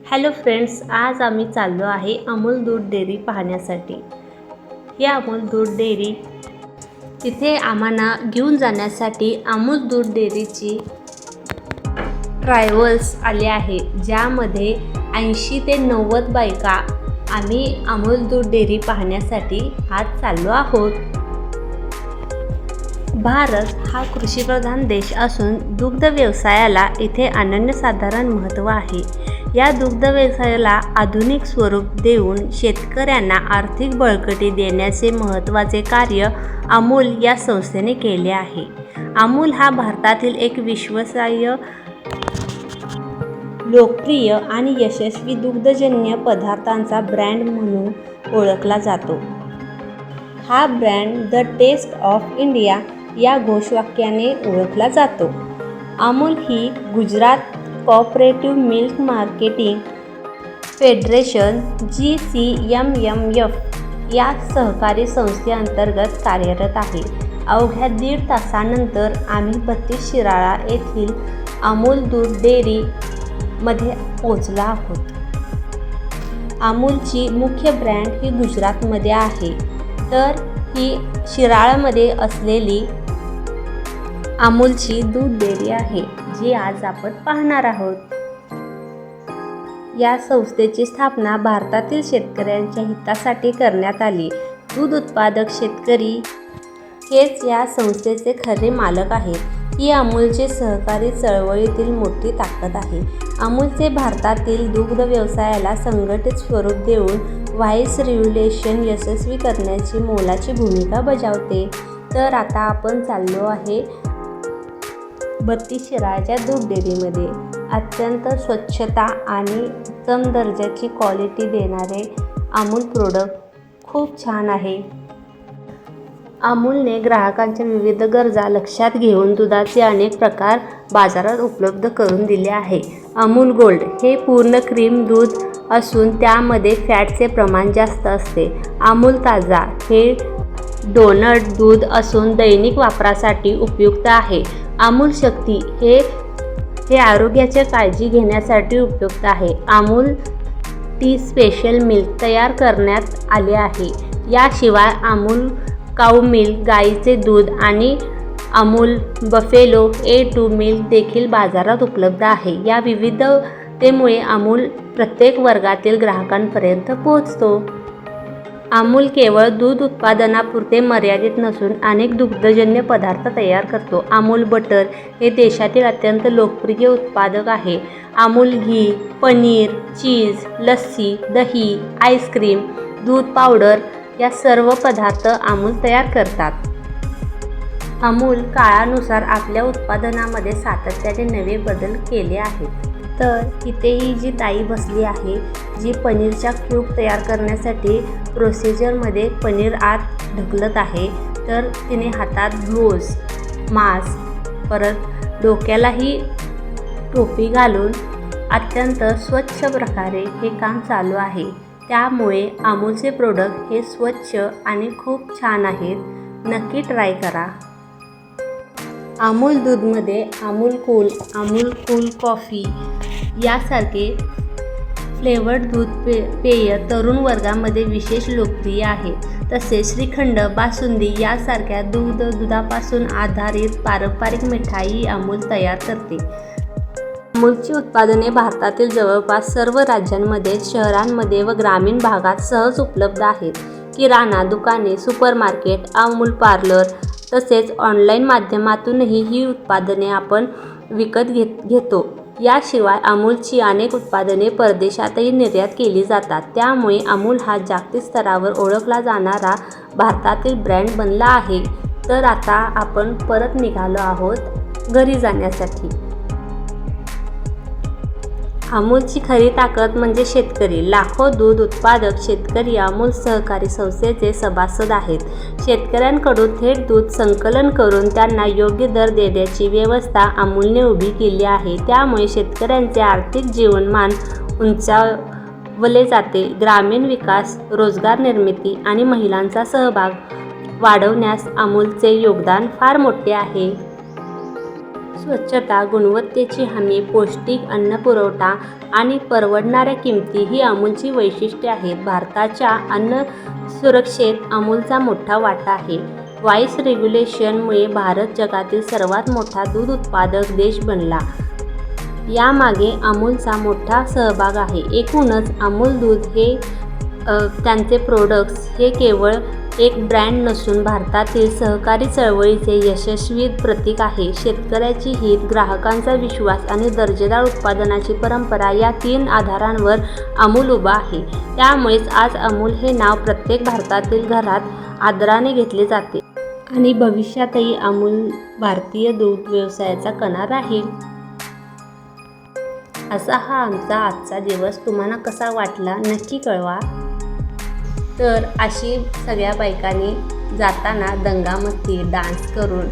Hello friends, आज आम्ही चाललो आहे अमूल दूध डेअरी पाहण्यासाठी। ही अमूल दूध डेअरी तिथे आम्हाला घेऊन जाण्यासाठी अमूल दूध डेअरीची ट्रॅव्हल्स आले आहे, ज्यामध्ये 80 ते 90 बायका आम्ही अमूल दूध डेअरी पाहण्यासाठी आज चाललो आहोत। भारत हा कृषीप्रधान देश असून दुग्ध व्यवसायाला इथे अनन्यसाधारण महत्त्व आहे। या दुग्ध व्यवसायाला आधुनिक स्वरूप देऊन शेतकऱ्यांना आर्थिक बळकटी देण्याचे महत्त्वाचे कार्य अमूल या संस्थेने केले आहे। अमूल हा भारतातील एक विश्वासार्ह, लोकप्रिय आणि यशस्वी दुग्धजन्य पदार्थांचा ब्रँड म्हणून ओळखला जातो। हा brand the taste of India या घोषवाक्याने ओळखला जातो। अमूल ही Gujarat cooperative milk marketing federation GCMMF या सहकारी संस्थेअंतर्गत कार्यरत आहे। अवघ्या 1.5 तासानंतर आम्ही बत्तीस शिराळा येथील अमूल दूध डेअरी मध्ये पोहोचलो आहोत। अमूलची मुख्य ब्रँड ही गुजरातमध्ये आहे, तर ही शिराळामध्ये असलेली अमूलची दूध डेअरी आहे, जी आज आपण पाहणार आहोत। या संस्थेची स्थापना भारतातील शेतकऱ्यांच्या हितासाठी करण्यात आली। दूध उत्पादक शेतकरी हेच या संस्थेचे खरे मालक आहेत। ही अमूलचे सहकारी चळवळीतील मोठी ताकद आहे। अमूलचे भारतातील दुग्ध व्यवसायाला संघटित स्वरूप देऊन व्हाईस रेव्होल्यूशन यशस्वी करण्याची मोलाची भूमिका बजावते। तर आता आपण चाललो आहे बत्तीस शिराळ्याच्या दूध डेअरीमध्ये। अत्यंत स्वच्छता आणि उत्तम दर्जाची क्वालिटी देणारे अमूल प्रोडक्ट खूप छान आहे। अमूलने ग्राहकांच्या विविध गरजा लक्षात घेऊन दुधाचे अनेक प्रकार बाजारात उपलब्ध करून दिले आहे। अमूल गोल्ड हे पूर्ण क्रीम दूध असून त्यामध्ये फॅटचे प्रमाण जास्त असते। अमूल ताजा हे डोनट दूध असून दैनिक वापरासाठी उपयुक्त आहे। अमूल शक्ती हे आरोग्याची काळजी घेण्यासाठी उपयुक्त आहे। अमूल टी स्पेशल मिल्क तयार करण्यात आले आहे। याशिवाय अमूल काऊ मिल्क गाईचे दूध आणि अमूल बफेलो A2 मिल्क देखील बाजारात उपलब्ध आहे। या विविधतेमुळे अमूल प्रत्येक वर्गातील ग्राहकांपर्यंत पोहोचतो। अमूल केवळ दूध उत्पादनापुरते मर्यादित नसून अनेक दुग्धजन्य पदार्थ तयार करतो। अमूल बटर हे देशातील अत्यंत लोकप्रिय उत्पादक आहे। अमूल घी, पनीर, चीज, लस्सी, दही, आईस्क्रीम, दूध पावडर या सर्व पदार्थ अमूल तयार करतात। अमूल काळानुसार आपल्या उत्पादनामध्ये सातत्याने नवे बदल केले आहेत। तर इथेही जी ताई बसली आहे, जी पनीरच्या क्यूब तयार करण्यासाठी प्रोसिजरमध्ये पनीर आत ढकलत आहे, तर तिने हातात ग्लोव्ज, मास्क, परत डोक्यालाही टोपी घालून अत्यंत स्वच्छ प्रकारे हे काम चालू आहे। त्यामुळे अमूलचे प्रोडक्ट हे स्वच्छ आणि खूप छान आहेत। नक्की ट्राय करा। अमूल दूधमध्ये अमूल कूल कॉफी यासारखे फ्लेवर्ड दूध पेय तरुण वर्गामध्ये विशेष लोकप्रिय आहे। तसेच श्रीखंड, बासुंदी यासारख्या दुधापासून आधारित पारंपरिक मिठाई अमूल तयार करते। अमूलची उत्पादने भारतातील जवळपास सर्व राज्यांमध्ये, शहरांमध्ये व ग्रामीण भागात सहज उपलब्ध आहेत। किराणा दुकाने, सुपरमार्केट, अमूल पार्लर तसेच ऑनलाईन माध्यमातूनही ही उत्पादने आपण विकत घेतो। याशिवाय अमूलची अनेक उत्पादने परदेशातही निर्यात केली जातात। त्यामुळे अमूल हा जागतिक स्तरावर ओळखला जाणारा भारतातील ब्रँड बनला आहे। तर आता आपण परत निघालो आहोत घरी जाण्यासाठी। अमूलची खरी ताकद म्हणजे शेतकरी। लाखो दूध उत्पादक शेतकरी अमूल सहकारी संस्थेचे सभासद आहेत। शेतकऱ्यांकडून थेट दूध संकलन करून त्यांना योग्य दर देण्याची व्यवस्था अमूलने उभी केली आहे। त्यामुळे शेतकऱ्यांचे आर्थिक जीवनमान उंचावले जाते। ग्रामीण विकास, रोजगार निर्मिती आणि महिलांचा सहभाग वाढवण्यास अमूलचे योगदान फार मोठे आहे। स्वच्छता, गुणवत्तेची हमी, पौष्टिक अन्नपुरवठा आणि परवडणाऱ्या किमती ही अमूलची वैशिष्ट्ये आहेत. भारताच्या अन्न सुरक्षेत अमूलचा मोठा वाटा आहे. वाईस रेग्युलेशनमुळे भारत जगातील सर्वात मोठा दूध उत्पादक देश बनला. यामागे अमूलचा मोठा सहभाग आहे. एकूणच अमूल दूध हे त्यांचे प्रोडक्ट्स हे केवळ एक ब्रँड नसून भारतातील सहकारी चळवळीचे यशस्वी प्रतीक आहे. शेतकऱ्याची हित, ग्राहकांचा विश्वास आणि दर्जेदार उत्पादनाची परंपरा या 3 आधारांवर अमूल उभा आहे. त्यामुळेच आज अमूल हे नाव प्रत्येक भारतातील घरात आदराने घेतले जाते आणि भविष्यातही अमूल भारतीय दूध व्यवसायाचा कणा राहील. असा हा आमचा आजचा दिवस तुम्हाला कसा वाटला नक्की कळवा. तर अशी सगळ्या बायकांनी जाताना दंगामस्ती डान्स करून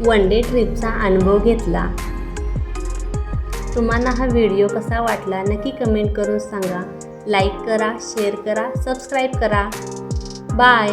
वन डे ट्रिपचा अनुभव घेतला. तुम्हाला हा व्हिडिओ कसा वाटला नक्की कमेंट करून सांगा. लाईक करा, शेअर करा, सबस्क्राईब करा. बाय.